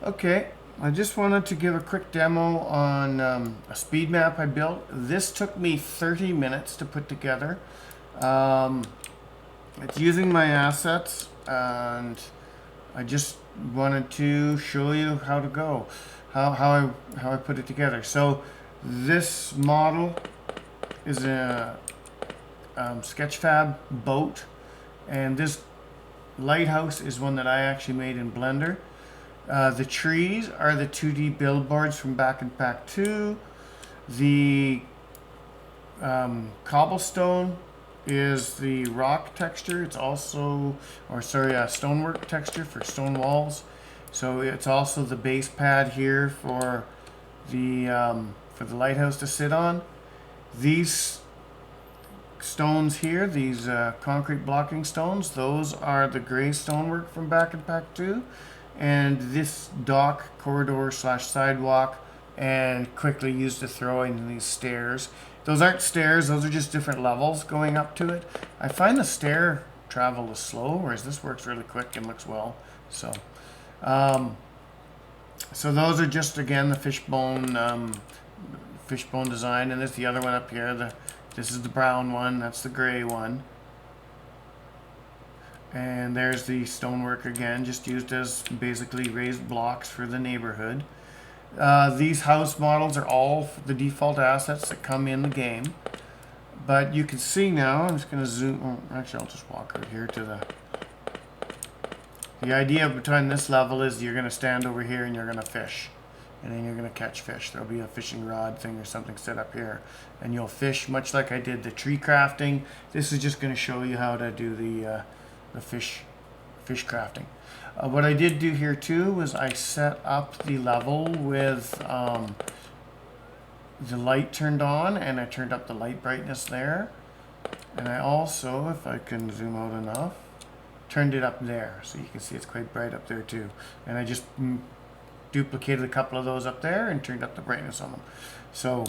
Okay, I just wanted to give a quick demo on a speed map I built. This took me 30 minutes to put together. Um, it's using my assets, and I just wanted to show you how to go, how I put it together. So this model is a Sketchfab boat, and this lighthouse is one that I actually made in Blender. The trees are the 2D billboards from Bakin Pack 2. The cobblestone is the rock texture. It's also, or sorry, stonework texture for stone walls. So it's also the base pad here for the lighthouse to sit on. These stones here, these concrete blocking stones, those are the gray stonework from Bakin Pack 2. And this dock, corridor slash sidewalk, and quickly used to throw in these stairs. Those aren't stairs, those are just different levels going up to it. I find the stair travel is slow, whereas this works really quick and looks well. So, so those are just, again, the fishbone design, and there's the other one up here. This is the brown one, that's the gray one. And there's the stonework again, just used as basically raised blocks for the neighborhood. These house models are all the default assets that come in the game. But you can see now, I'm just going to zoom, actually I'll just walk right here to the idea behind this level is you're going to stand over here and you're going to fish. And then you're going to catch fish. There'll be a fishing rod thing or something set up here. And you'll fish much like I did the tree crafting. This is just going to show you how to do the fish crafting. What I did do here too was I set up the level with the light turned on, and I turned up the light brightness there. And I also, if I can zoom out enough, turned it up there, so you can see it's quite bright up there too. And I just duplicated a couple of those up there and turned up the brightness on them. So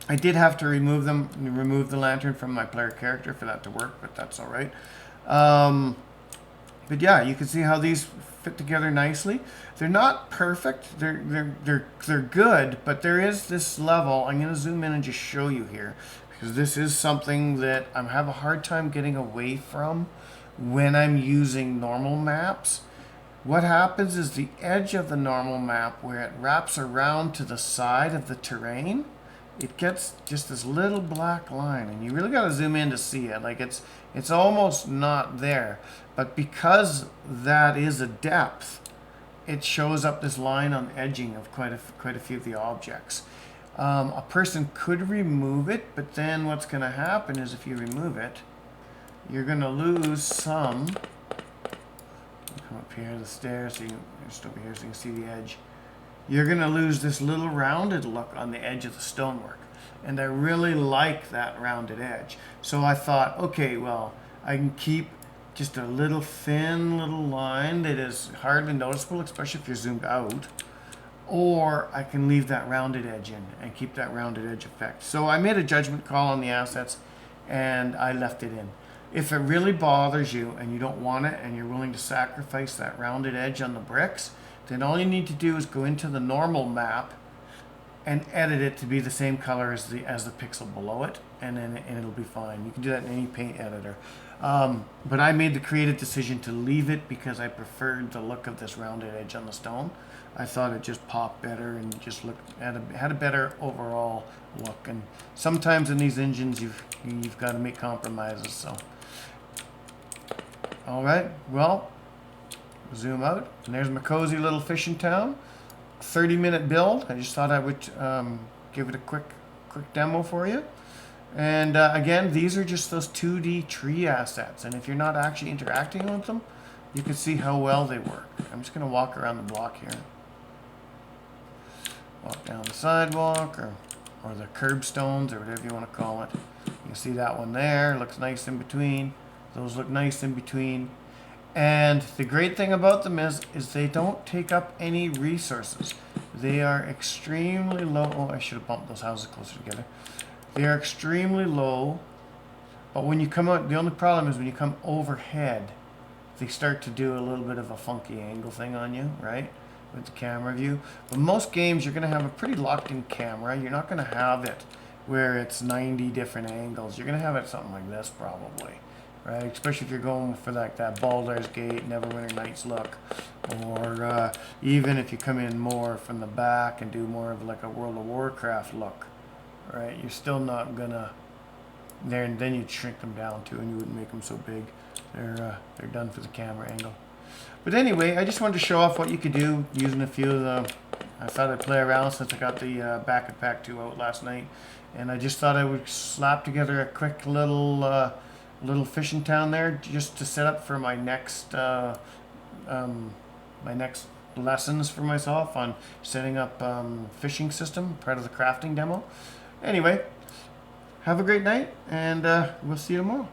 I did have to remove the lantern from my player character for that to work, but that's all right. But yeah, you can see how these fit together nicely. They're not perfect. They're good, but there is this level. I'm going to zoom in and just show you here, because this is something that I have a hard time getting away from when I'm using normal maps. What happens is the edge of the normal map, where it wraps around to the side of the terrain, it gets just this little black line, and you really got to zoom in to see it. Like it's almost not there, but because that is a depth, it shows up this line on edging of quite a few of the objects. A person could remove it, but then what's going to happen is if you remove it, you're going to lose some. Come up here, the stairs, so just over here so you can see the edge. You're going to lose this little rounded look on the edge of the stonework. And I really like that rounded edge. So I thought, okay, well, I can keep just a little thin little line that is hardly noticeable, especially if you're zoomed out. Or I can leave that rounded edge in and keep that rounded edge effect. So I made a judgment call on the assets, and I left it in. If it really bothers you and you don't want it and you're willing to sacrifice that rounded edge on the bricks, then all you need to do is go into the normal map and edit it to be the same color as the pixel below it, and it'll be fine. You can do that in any paint editor. But I made the creative decision to leave it because I preferred the look of this rounded edge on the stone. I thought it just popped better and just had a better overall look. And sometimes in these engines you've got to make compromises. So, all right, well. Zoom out, and there's my cozy little fishing town. 30-minute build. I just thought I would give it a quick demo for you. And again, these are just those 2D tree assets, and if you're not actually interacting with them, you can see how well they work. I'm just going to walk around the block here. Walk down the sidewalk, or the curbstones, or whatever you want to call it. You can see that one there. Looks nice in between. Those look nice in between. And the great thing about them is they don't take up any resources. They are extremely low. Oh, I should have bumped those houses closer together. They are extremely low, but when you come out, the only problem is when you come overhead, they start to do a little bit of a funky angle thing on you, right? with the camera view. But most games, you're going to have a pretty locked-in camera. You're not going to have it where it's 90 different angles. You're going to have it something like this probably, right? Especially if you're going for like that Baldur's Gate, Neverwinter Nights look, or even if you come in more from the back and do more of like a World of Warcraft look, right? You're still not going to, then you'd shrink them down too, and you wouldn't make them so big. They're done for the camera angle. But anyway, I just wanted to show off what you could do using a few of the. I thought I'd play around since I got the Bakin Pack 2 out last night, and I just thought I would slap together a quick little fishing town there just to set up for my next lessons for myself on setting up fishing system, part of the crafting demo. Anyway, have a great night, and we'll see you tomorrow.